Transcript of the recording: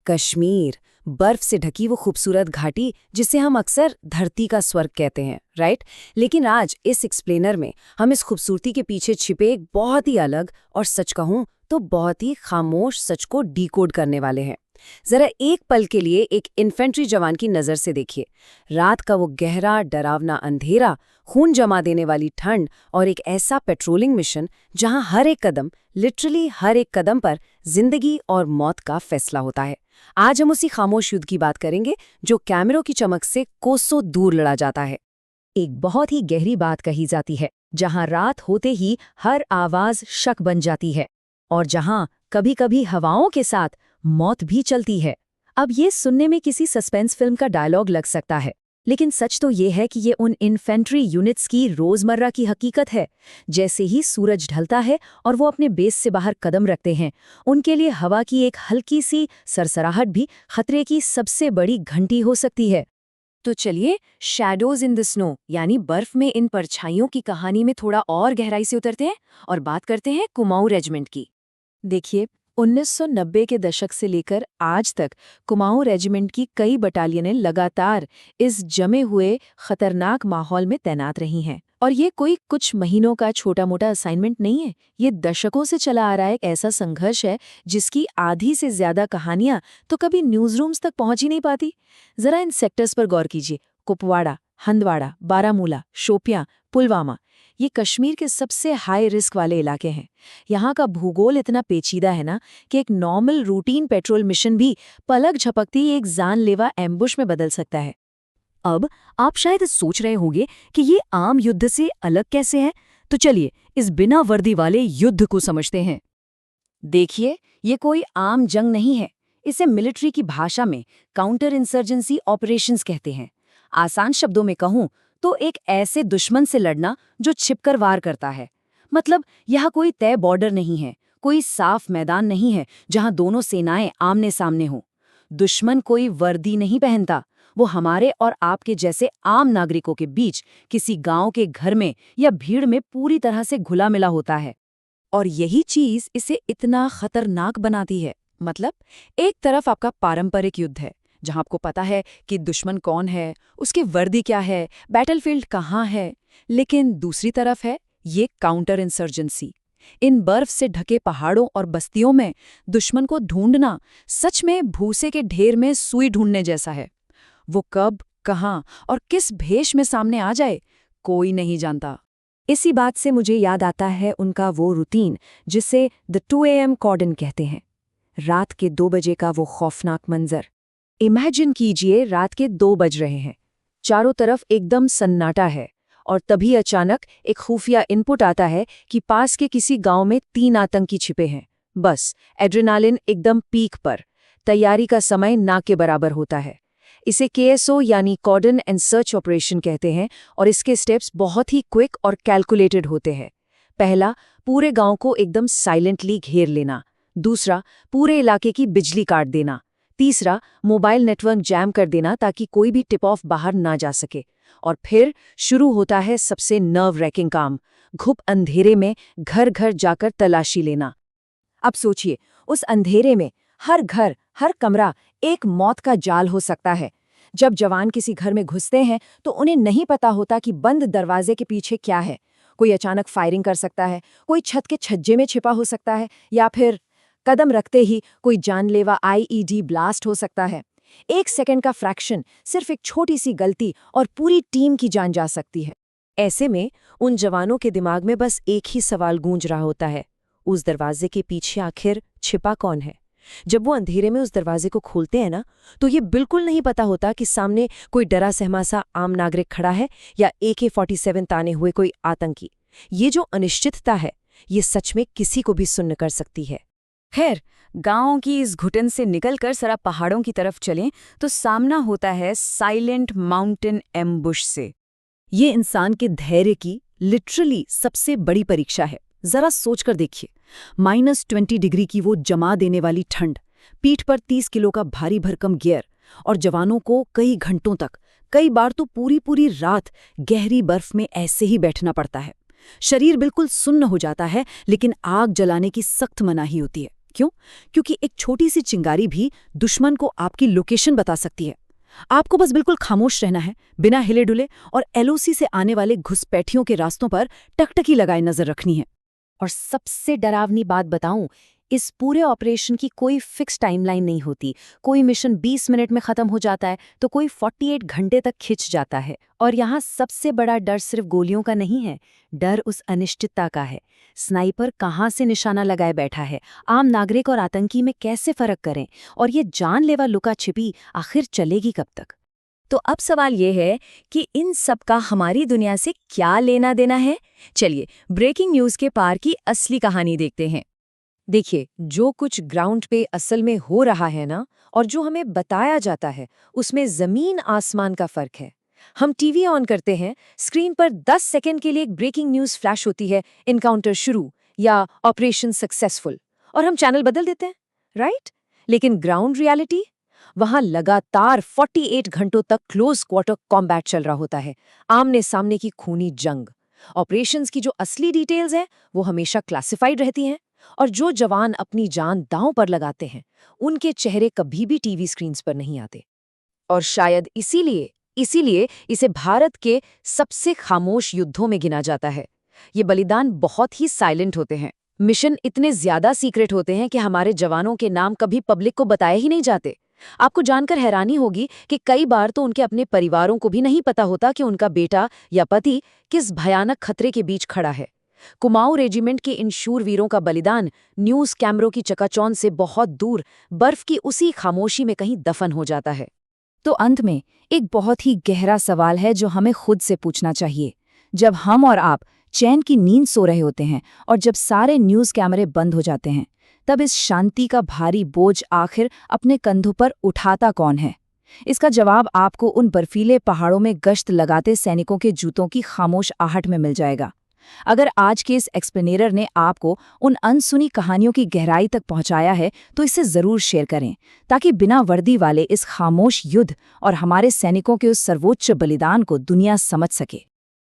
कश्मीर, बर्फ से ढकी वो खूबसूरत घाटी जिसे हम अक्सर धरती का स्वर्ग कहते हैं, राइट? लेकिन आज इस एक्सप्लेनर में हम इस खूबसूरती के पीछे छिपे एक बहुत ही अलग और सच कहूं तो बहुत ही खामोश सच को डिकोड करने वाले हैं। जरा एक पल के लिए एक इन्फेंट्री जवान की नजर से देखिए। रात का वो गहरा डरावना अंधेरा, खून जमा देने वाली ठंड और एक ऐसा पेट्रोलिंग मिशन जहां हर एक कदम, लिटरली हर एक कदम पर जिंदगी और मौत का फैसला होता है। आज हम उसी खामोश युद्ध की बात करेंगे जो कैमरों की चमक से कोसों दूर लड़ा जाता है। एक बहुत ही गहरी बात कही जाती है, जहां रात होते ही हर आवाज शक बन जाती है और जहां कभी-कभी हवाओं के साथ मौत भी चलती है। अब ये सुनने में किसी सस्पेंस फिल्म का डायलॉग लग सकता है, लेकिन सच तो ये है कि ये उन इन्फेंट्री यूनिट्स की रोजमर्रा की हकीकत है। जैसे ही सूरज ढलता है और वो अपने बेस से बाहर कदम रखते हैं, उनके लिए हवा की एक हल्की सी सरसराहट भी खतरे की सबसे बड़ी घंटी हो सकती है। तो चलिए शैडोज इन द स्नो यानी बर्फ में इन परछाइयों की कहानी में थोड़ा और गहराई से उतरते हैं और बात करते हैं कुमाऊं रेजिमेंट की। देखिए, 1990 के दशक से लेकर आज तक कुमाऊं रेजिमेंट की कई बटालियनें लगातार इस जमे हुए खतरनाक माहौल में तैनात रही हैं। और ये कोई कुछ महीनों का छोटा मोटा असाइनमेंट नहीं है, ये दशकों से चला आ रहा है एक ऐसा संघर्ष है जिसकी आधी से ज्यादा कहानियां तो कभी न्यूज रूम्स तक पहुंच ही नहीं पाती। जरा इन सेक्टर्स पर गौर कीजिए। कुपवाड़ा, हंदवाड़ा, बारामूला, शोपियां, पुलवामा, ये कश्मीर के सबसे हाई रिस्क वाले इलाके हैं। यहाँ का भूगोल इतना पेचीदा है ना कि एक नॉर्मल रूटीन पेट्रोल मिशन भी पलक झपकती एक जानलेवा एम्बुश में बदल सकता है। अब आप शायद सोच रहे होंगे कि ये आम युद्ध से अलग कैसे है, तो चलिए इस बिना वर्दी वाले युद्ध को समझते हैं। देखिए, ये कोई आम जंग नहीं है। इसे मिलिट्री की भाषा में काउंटर इंसर्जेंसी ऑपरेशंस कहते हैं। आसान शब्दों में कहूं तो एक ऐसे दुश्मन से लड़ना जो छिपकर वार करता है। मतलब यह कोई तय बॉर्डर नहीं है, कोई साफ मैदान नहीं है जहां दोनों सेनाएं आमने सामने हों। दुश्मन कोई वर्दी नहीं पहनता, वो हमारे और आपके जैसे आम नागरिकों के बीच किसी गांव के घर में या भीड़ में पूरी तरह से घुला मिला होता है। और यही चीज इसे इतना खतरनाक बनाती है। मतलब एक तरफ आपका पारंपरिक युद्ध है जहां आपको पता है कि दुश्मन कौन है, उसकी वर्दी क्या है, बैटलफील्ड कहाँ है। लेकिन दूसरी तरफ है ये काउंटर इंसर्जेंसी। इन बर्फ से ढके पहाड़ों और बस्तियों में दुश्मन को ढूंढना सच में भूसे के ढेर में सुई ढूंढने जैसा है। वो कब, कहाँ और किस भेष में सामने आ जाए, कोई नहीं जानता। इसी बात से मुझे याद आता है उनका वो रूटीन जिसे द 2 AM कॉर्डन कहते हैं। रात के 2 बजे का वो खौफनाक मंजर। इमेजिन कीजिए, रात के 2 बज रहे हैं, चारों तरफ एकदम सन्नाटा है और तभी अचानक एक खुफिया इनपुट आता है कि पास के किसी गांव में 3 आतंकी छिपे हैं। बस एड्रेनालिन एकदम पीक पर, तैयारी का समय ना के बराबर होता है। इसे KSO यानी कॉर्डन एंड सर्च ऑपरेशन कहते हैं और इसके स्टेप्स बहुत ही क्विक और कैलकुलेटेड होते हैं। पहला, पूरे गांव को एकदम साइलेंटली घेर लेना। दूसरा, पूरे इलाके की बिजली काट देना। तीसरा, मोबाइल नेटवर्क जैम कर देना ताकि कोई भी टिप ऑफ बाहर ना जा सके। और फिर शुरू होता है सबसे नर्व रैकिंग काम, घुप अंधेरे में घर घर जाकर तलाशी लेना। अब सोचिए, उस अंधेरे में हर घर, हर कमरा एक मौत का जाल हो सकता है। जब जवान किसी घर में घुसते हैं तो उन्हें नहीं पता होता कि बंद दरवाजे के पीछे क्या है। कोई अचानक फायरिंग कर सकता है, कोई छत के छज्जे में छिपा हो सकता है, या फिर कदम रखते ही कोई जानलेवा IED ब्लास्ट हो सकता है। 1 सेकंड का फ्रैक्शन, सिर्फ एक छोटी सी गलती और पूरी टीम की जान जा सकती है। ऐसे में उन जवानों के दिमाग में बस एक ही सवाल गूंज रहा होता है, उस दरवाजे के पीछे आखिर छिपा कौन है। जब वो अंधेरे में उस दरवाजे को खोलते हैं ना, तो ये बिल्कुल नहीं पता होता कि सामने कोई डरा सहमा सा आम नागरिक खड़ा है या AK-47 ताने हुए कोई आतंकी। ये जो अनिश्चितता है, ये सच में किसी को भी सुन्न कर सकती है। खैर, गांव की इस घुटन से निकलकर जरा पहाड़ों की तरफ चलें तो सामना होता है साइलेंट माउंटेन एम्बुश से। ये इंसान के धैर्य की लिटरली सबसे बड़ी परीक्षा है। जरा सोचकर देखिए, -20 डिग्री की वो जमा देने वाली ठंड, पीठ पर 30 किलो का भारी भरकम गियर और जवानों को कई घंटों तक, कई बार तो पूरी पूरी रात गहरी बर्फ में ऐसे ही बैठना पड़ता है। शरीर बिल्कुल सुन्न हो जाता है, लेकिन आग जलाने की सख्त मनाही होती है। क्यों? क्योंकि एक छोटी सी चिंगारी भी दुश्मन को आपकी लोकेशन बता सकती है। आपको बस बिल्कुल खामोश रहना है, बिना हिले डुले, और एलओसी से आने वाले घुसपैठियों के रास्तों पर टकटकी लगाए नजर रखनी है। और सबसे डरावनी बात बताऊं, इस पूरे ऑपरेशन की कोई फिक्स टाइमलाइन नहीं होती। कोई मिशन 20 मिनट में खत्म हो जाता है तो कोई 48 घंटे तक खिंच जाता है। और यहाँ सबसे बड़ा डर सिर्फ गोलियों का नहीं है, डर उस अनिश्चितता का है। स्नाइपर कहाँ से निशाना लगाए बैठा है, आम नागरिक और आतंकी में कैसे फर्क करें, और ये जानलेवा लुका छिपी आखिर चलेगी कब तक? तो अब सवाल ये है कि इन सब का हमारी दुनिया से क्या लेना देना है? चलिए ब्रेकिंग न्यूज़ के पार की असली कहानी देखते हैं। देखिए, जो कुछ ग्राउंड पे असल में हो रहा है ना, और जो हमें बताया जाता है, उसमें ज़मीन आसमान का फ़र्क है। हम टीवी ऑन करते हैं, स्क्रीन पर 10 सेकंड के लिए एक ब्रेकिंग न्यूज़ फ्लैश होती है, इनकाउंटर शुरू या ऑपरेशन सक्सेसफुल, और हम चैनल बदल देते हैं, राइट? लेकिन ग्राउंड रियलिटी, वहां लगातार 48 घंटों तक क्लोज क्वार्टर कॉम्बैट चल रहा होता है, आमने सामने की खूनी जंग। ऑपरेशंस की जो असली डिटेल्स हैं वो हमेशा क्लासिफाइड रहती हैं, और जो जवान अपनी जान दांव पर लगाते हैं उनके चेहरे कभी भी टीवी स्क्रीन्स पर नहीं आते। और शायद इसीलिए इसे भारत के सबसे खामोश युद्धों में गिना जाता है। ये बलिदान बहुत ही साइलेंट होते हैं, मिशन इतने ज्यादा सीक्रेट होते हैं कि हमारे जवानों के नाम कभी पब्लिक को बताए ही नहीं जाते। आपको जानकर हैरानी होगी कि कई बार तो उनके अपने परिवारों को भी नहीं पता होता कि उनका बेटा या पति किस भयानक खतरे के बीच खड़ा है। कुमाऊं रेजिमेंट के इन शूरवीरों का बलिदान न्यूज़ कैमरों की चकाचौंध से बहुत दूर बर्फ की उसी खामोशी में कहीं दफन हो जाता है। तो अंत में एक बहुत ही गहरा सवाल है जो हमें खुद से पूछना चाहिए। जब हम और आप चैन की नींद सो रहे होते हैं और जब सारे न्यूज़ कैमरे बंद हो जाते हैं, तब इस शांति का भारी बोझ आखिर अपने कंधों पर उठाता कौन है? इसका जवाब आपको उन बर्फीले पहाड़ों में गश्त लगाते सैनिकों के जूतों की खामोश आहट में मिल जाएगा। अगर आज के इस एक्सप्लेनेटर ने आपको उन अनसुनी कहानियों की गहराई तक पहुंचाया है तो इसे ज़रूर शेयर करें, ताकि बिना वर्दी वाले इस खामोश युद्ध और हमारे सैनिकों के उस सर्वोच्च बलिदान को दुनिया समझ सके।